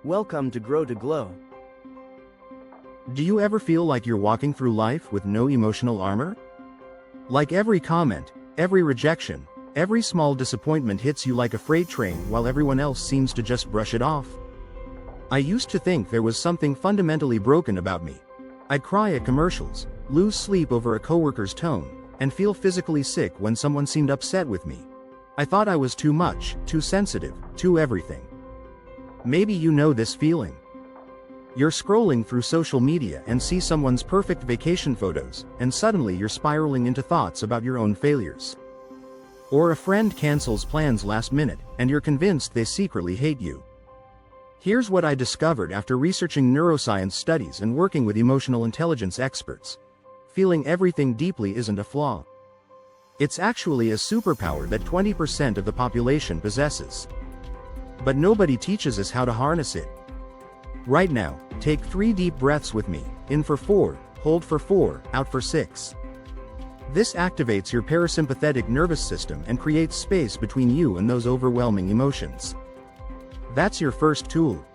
Welcome to Grow to Glow. Do you ever feel like you're walking through life with no emotional armor? Like every comment, every rejection, every small disappointment hits you like a freight train while everyone else seems to just brush it off? I used to think there was something fundamentally broken about me. I'd cry at commercials, lose sleep over a coworker's tone, and feel physically sick when someone seemed upset with me. I thought I was too much, too sensitive, too everything. Maybe you know this feeling. You're scrolling through social media and see someone's perfect vacation photos, and suddenly you're spiraling into thoughts about your own failures. Or a friend cancels plans last minute, and you're convinced they secretly hate you. Here's what I discovered after researching neuroscience studies and working with emotional intelligence experts. Feeling everything deeply isn't a flaw. It's actually a superpower that 20% of the population possesses. But nobody teaches us how to harness it. Right now, take 3 deep breaths with me, in for 4, hold for 4, out for 6. This activates your parasympathetic nervous system and creates space between you and those overwhelming emotions. That's your first tool.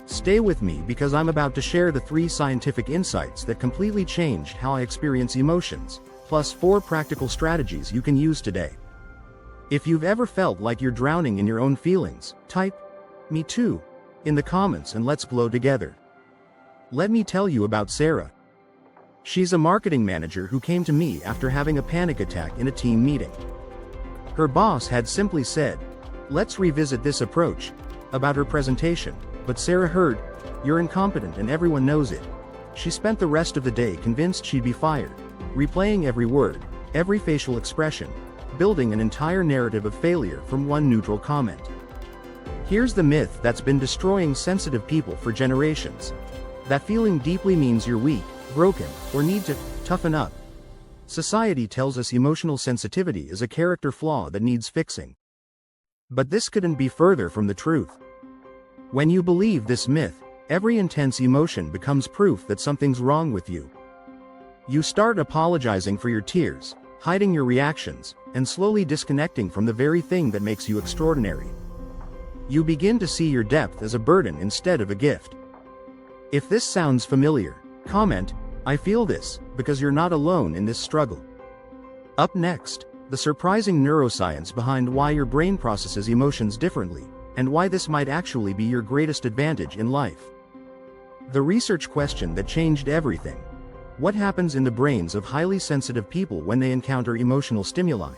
Stay with me because I'm about to share the 3 scientific insights that completely changed how I experience emotions, plus 4 practical strategies you can use today. If you've ever felt like you're drowning in your own feelings, type, "Me too," in the comments and let's glow together. Let me tell you about Sarah. She's a marketing manager who came to me after having a panic attack in a team meeting. Her boss had simply said, "Let's revisit this approach," about her presentation, but Sarah heard, "You're incompetent and everyone knows it." She spent the rest of the day convinced she'd be fired, replaying every word, every facial expression, building an entire narrative of failure from one neutral comment. Here's the myth that's been destroying sensitive people for generations. That feeling deeply means you're weak, broken, or need to toughen up. Society tells us emotional sensitivity is a character flaw that needs fixing. But this couldn't be further from the truth. When you believe this myth, every intense emotion becomes proof that something's wrong with you. You start apologizing for your tears, hiding your reactions, and slowly disconnecting from the very thing that makes you extraordinary. You begin to see your depth as a burden instead of a gift. If this sounds familiar, comment, "I feel this," because you're not alone in this struggle. Up next, the surprising neuroscience behind why your brain processes emotions differently, and why this might actually be your greatest advantage in life. The research question that changed everything. What happens in the brains of highly sensitive people when they encounter emotional stimuli?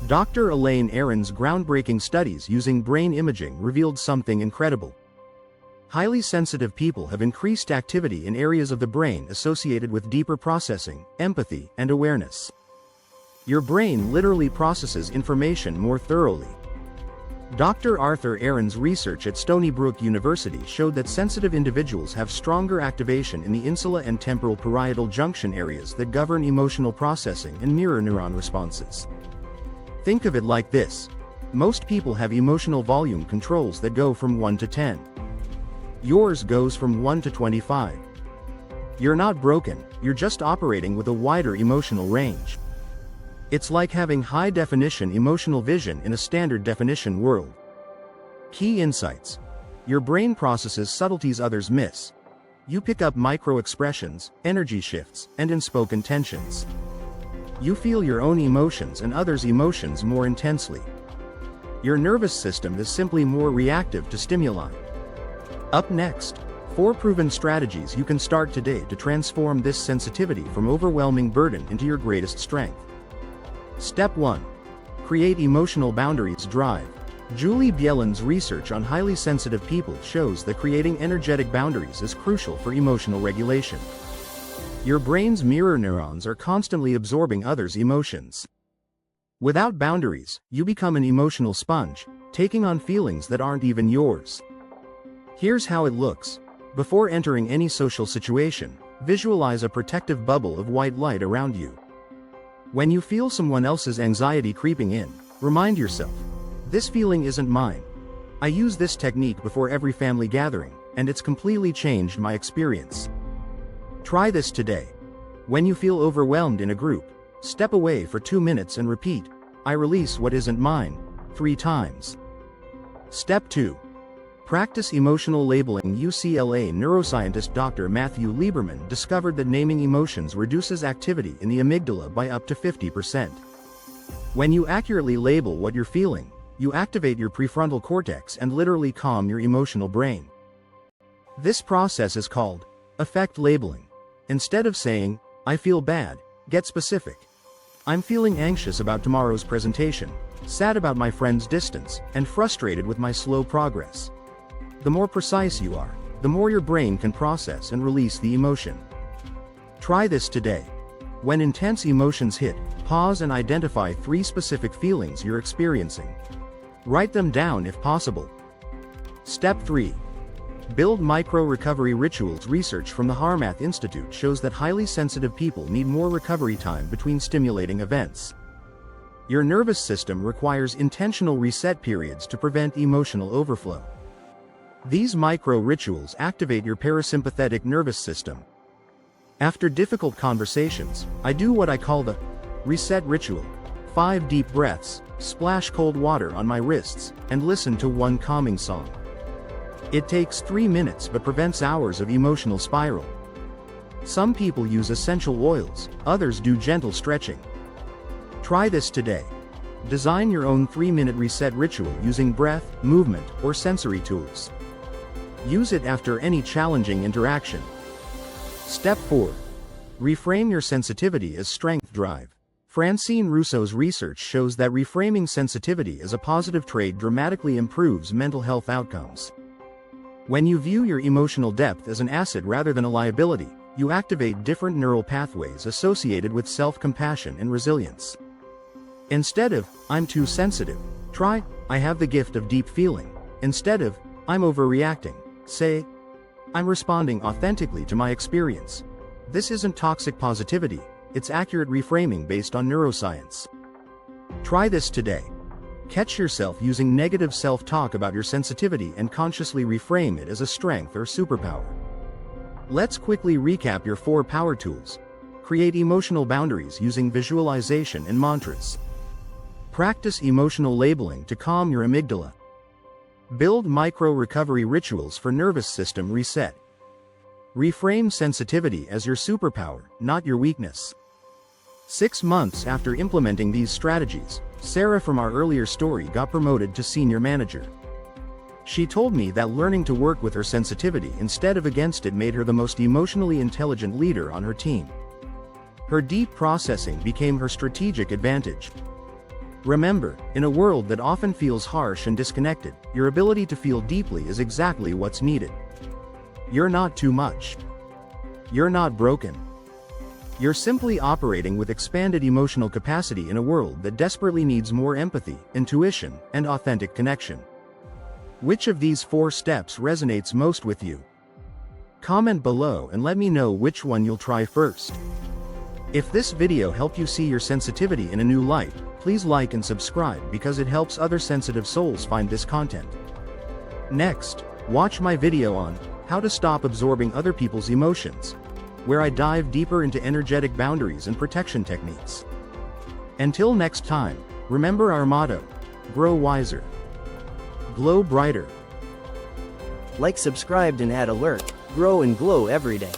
Dr. Elaine Aron's groundbreaking studies using brain imaging revealed something incredible. Highly sensitive people have increased activity in areas of the brain associated with deeper processing, empathy, and awareness. Your brain literally processes information more thoroughly. Dr. Arthur Aron's research at Stony Brook University showed that sensitive individuals have stronger activation in the insula and temporal parietal junction areas that govern emotional processing and mirror neuron responses. Think of it like this. Most people have emotional volume controls that go from 1 to 10. Yours goes from 1 to 25. You're not broken, you're just operating with a wider emotional range. It's like having high-definition emotional vision in a standard-definition world. Key insights. Your brain processes subtleties others miss. You pick up micro-expressions, energy shifts, and unspoken tensions. You feel your own emotions and others' emotions more intensely. Your nervous system is simply more reactive to stimuli. Up next, 4 proven strategies you can start today to transform this sensitivity from overwhelming burden into your greatest strength. Step 1. Create emotional boundaries. Drive. Julie Bjelland's research on highly sensitive people shows that creating energetic boundaries is crucial for emotional regulation. Your brain's mirror neurons are constantly absorbing others' emotions. Without boundaries, you become an emotional sponge, taking on feelings that aren't even yours. Here's how it looks. Before entering any social situation, visualize a protective bubble of white light around you. When you feel someone else's anxiety creeping in, remind yourself, "This feeling isn't mine." I use this technique before every family gathering, and it's completely changed my experience. Try this today. When you feel overwhelmed in a group, step away for 2 minutes and repeat, "I release what isn't mine," 3 times. Step 2. Practice emotional labeling. UCLA neuroscientist Dr. Matthew Lieberman discovered that naming emotions reduces activity in the amygdala by up to 50%. When you accurately label what you're feeling, you activate your prefrontal cortex and literally calm your emotional brain. This process is called affect labeling. Instead of saying, "I feel bad," get specific. "I'm feeling anxious about tomorrow's presentation, sad about my friend's distance, and frustrated with my slow progress." The more precise you are, the more your brain can process and release the emotion. Try this today. When intense emotions hit, pause and identify 3 specific feelings you're experiencing. Write them down if possible. Step 3. Build micro-recovery rituals. Research from the HeartMath Institute shows that highly sensitive people need more recovery time between stimulating events. Your nervous system requires intentional reset periods to prevent emotional overflow. These micro-rituals activate your parasympathetic nervous system. After difficult conversations, I do what I call the reset ritual. 5 deep breaths, splash cold water on my wrists, and listen to one calming song. It takes 3 minutes but prevents hours of emotional spiral. Some people use essential oils, others do gentle stretching. Try this today. Design your own 3-minute reset ritual using breath, movement, or sensory tools. Use it after any challenging interaction. Step 4. Reframe your sensitivity as strength. Drive. Francine Russo's research shows that reframing sensitivity as a positive trait dramatically improves mental health outcomes. When you view your emotional depth as an asset rather than a liability, you activate different neural pathways associated with self-compassion and resilience. Instead of, "I'm too sensitive," try, "I have the gift of deep feeling." Instead of, "I'm overreacting," say, "I'm responding authentically to my experience." This isn't toxic positivity, it's accurate reframing based on neuroscience. Try this today. Catch yourself using negative self-talk about your sensitivity and consciously reframe it as a strength or superpower. Let's quickly recap your 4 power tools. Create emotional boundaries using visualization and mantras. Practice emotional labeling to calm your amygdala. Build micro-recovery rituals for nervous system reset. Reframe sensitivity as your superpower, not your weakness. 6 months after implementing these strategies, Sarah from our earlier story got promoted to senior manager. She told me that learning to work with her sensitivity instead of against it made her the most emotionally intelligent leader on her team. Her deep processing became her strategic advantage. Remember, in a world that often feels harsh and disconnected, your ability to feel deeply is exactly what's needed. You're not too much. You're not broken. You're simply operating with expanded emotional capacity in a world that desperately needs more empathy, intuition, and authentic connection. Which of these 4 steps resonates most with you? Comment below and let me know which one you'll try first. If this video helped you see your sensitivity in a new light, please like and subscribe because it helps other sensitive souls find this content. Next, watch my video on how to stop absorbing other people's emotions, where I dive deeper into energetic boundaries and protection techniques. Until next time, remember our motto: grow wiser, glow brighter. Like, subscribed and add alert. Grow and glow every day.